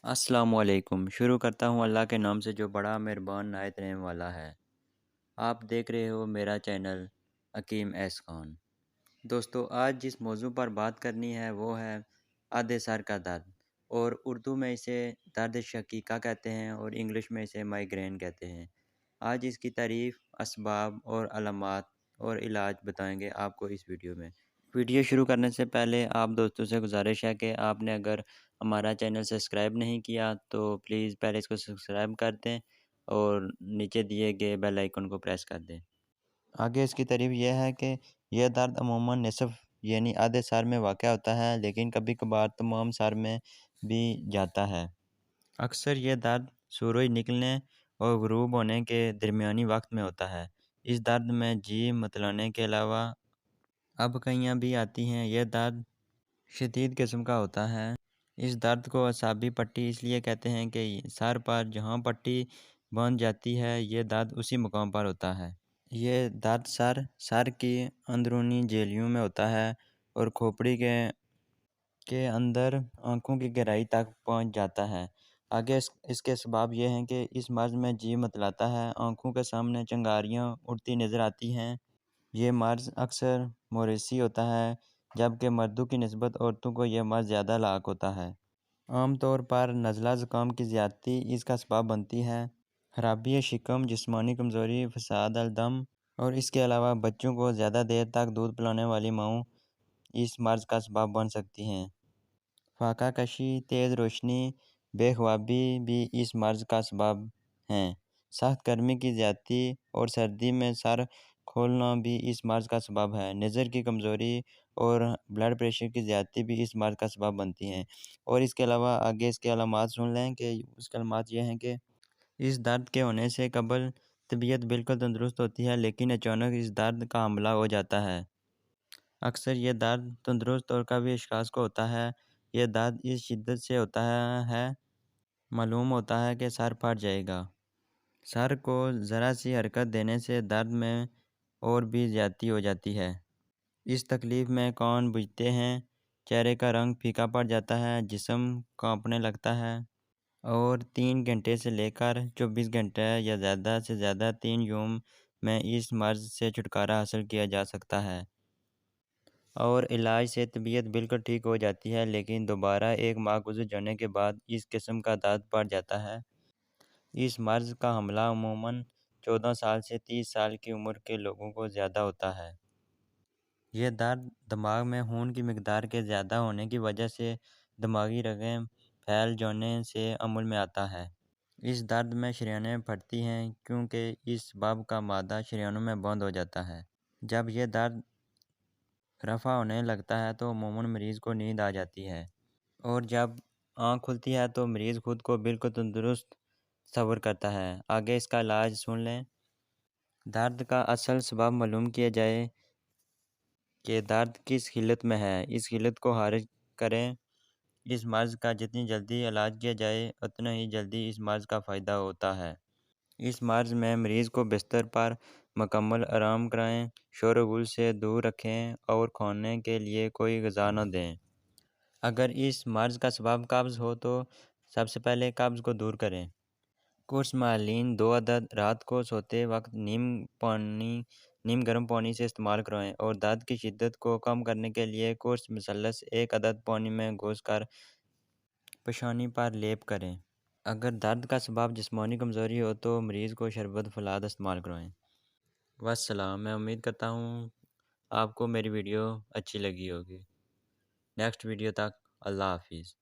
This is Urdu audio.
السلام علیکم۔ شروع کرتا ہوں اللہ کے نام سے جو بڑا مہربان نہایت رحم والا ہے۔ آپ دیکھ رہے ہو میرا چینل حکیم ایس خان۔ دوستو، آج جس موضوع پر بات کرنی ہے وہ ہے آدھے سر کا درد، اور اردو میں اسے درد شقیقہ کہتے ہیں اور انگلش میں اسے مائیگرین کہتے ہیں۔ آج اس کی تعریف، اسباب اور علامات اور علاج بتائیں گے آپ کو اس ویڈیو میں۔ ویڈیو شروع کرنے سے پہلے آپ دوستوں سے گزارش ہے کہ آپ نے اگر ہمارا چینل سبسکرائب نہیں کیا تو پلیز پہلے اس کو سبسکرائب کر دیں اور نیچے دیے گئے بیل آئیکن کو پریس کر دیں۔ آگے اس کی تعریف یہ ہے کہ یہ درد عموماً نصف یعنی آدھے سر میں واقع ہوتا ہے، لیکن کبھی کبھار تمام سر میں بھی جاتا ہے۔ اکثر یہ درد سورج نکلنے اور غروب ہونے کے درمیانی وقت میں ہوتا ہے۔ اس درد میں جی متلانے کے علاوہ ابکیاں بھی آتی ہیں۔ یہ درد شدید قسم کا ہوتا ہے۔ اس درد کو اعصابی پٹی اس لیے کہتے ہیں کہ سر پر جہاں پٹی بندھ جاتی ہے یہ درد اسی مقام پر ہوتا ہے۔ یہ درد سر کی اندرونی جھلیوں میں ہوتا ہے اور کھوپڑی کے اندر آنکھوں کی گہرائی تک پہنچ جاتا ہے۔ آگے اس کے اسباب یہ ہیں کہ اس مرض میں جی متلاتا ہے، آنکھوں کے سامنے چنگاریاں اڑتی نظر آتی ہیں۔ یہ مرض اکثر موریثی ہوتا ہے، جبکہ مردوں کی نسبت عورتوں کو یہ مرض زیادہ لاحق ہوتا ہے۔ عام طور پر نزلہ زکام کی زیادتی اس کا اسباب بنتی ہے۔ خرابی شکم، جسمانی کمزوری، فساد الدم اور اس کے علاوہ بچوں کو زیادہ دیر تک دودھ پلانے والی ماؤں اس مرض کا اسباب بن سکتی ہیں۔ فاقہ کشی، تیز روشنی، بے خوابی بھی اس مرض کا اسباب ہیں۔ سخت گرمی کی زیادتی اور سردی میں سر کھولنا بھی اس مرض کا سبب ہے۔ نظر کی کمزوری اور بلڈ پریشر کی زیادتی بھی اس مرض کا سبب بنتی ہیں۔ اور اس کے علاوہ آگے اس کے علامات سن لیں کہ اس کے علامات یہ ہیں کہ اس درد کے ہونے سے قبل طبیعت بالکل تندرست ہوتی ہے، لیکن اچانک اس درد کا حملہ ہو جاتا ہے۔ اکثر یہ درد تندرست اور قوی اشخاص کو ہوتا ہے۔ یہ درد اس شدت سے ہوتا ہے معلوم ہوتا ہے کہ سر پھٹ جائے گا۔ سر کو ذرا سی حرکت دینے سے درد میں اور بھی زیادتی ہو جاتی ہے۔ اس تکلیف میں کان بجھتے ہیں، چہرے کا رنگ پھیکا پڑ جاتا ہے، جسم کانپنے لگتا ہے، اور 3 گھنٹے سے لے کر 24 گھنٹے یا زیادہ سے زیادہ 3 یوم میں اس مرض سے چھٹکارا حاصل کیا جا سکتا ہے، اور علاج سے طبیعت بالکل ٹھیک ہو جاتی ہے، لیکن دوبارہ 1 ماہ گزر جانے کے بعد اس قسم کا درد بڑھ جاتا ہے۔ اس مرض کا حملہ عموماً 14 سال سے 30 سال کی عمر کے لوگوں کو زیادہ ہوتا ہے۔ یہ درد دماغ میں خون کی مقدار کے زیادہ ہونے کی وجہ سے دماغی رگیں پھیل جانے سے عمل میں آتا ہے۔ اس درد میں شریانیں پھٹتی ہیں کیونکہ اس سبب کا معدہ شریانوں میں بند ہو جاتا ہے۔ جب یہ درد رفع ہونے لگتا ہے تو عموماً مریض کو نیند آ جاتی ہے، اور جب آنکھ کھلتی ہے تو مریض خود کو بالکل تندرست تصور کرتا ہے۔ آگے اس کا علاج سن لیں۔ درد کا اصل سبب معلوم کیا جائے کہ درد کس حالت میں ہے، اس حالت کو خارج کریں۔ اس مرض کا جتنی جلدی علاج کیا جائے اتنا ہی جلدی اس مرض کا فائدہ ہوتا ہے۔ اس مرض میں مریض کو بستر پر مکمل آرام کرائیں، شور و غل سے دور رکھیں اور کھانے کے لیے کوئی غذا نہ دیں۔ اگر اس مرض کا سبب قبض ہو تو سب سے پہلے قبض کو دور کریں۔ قرص مالین 2 عدد رات کو سوتے وقت نیم گرم پانی سے استعمال کروائیں، اور درد کی شدت کو کم کرنے کے لیے قرص مثلث 1 عدد پانی میں گھول کر پیشانی پر لیپ کریں۔ اگر درد کا سبب جسمانی کمزوری ہو تو مریض کو شربت فولاد استعمال کروائیں۔ والسلام۔ میں امید کرتا ہوں آپ کو میری ویڈیو اچھی لگی ہوگی۔ نیکسٹ ویڈیو تک اللہ حافظ۔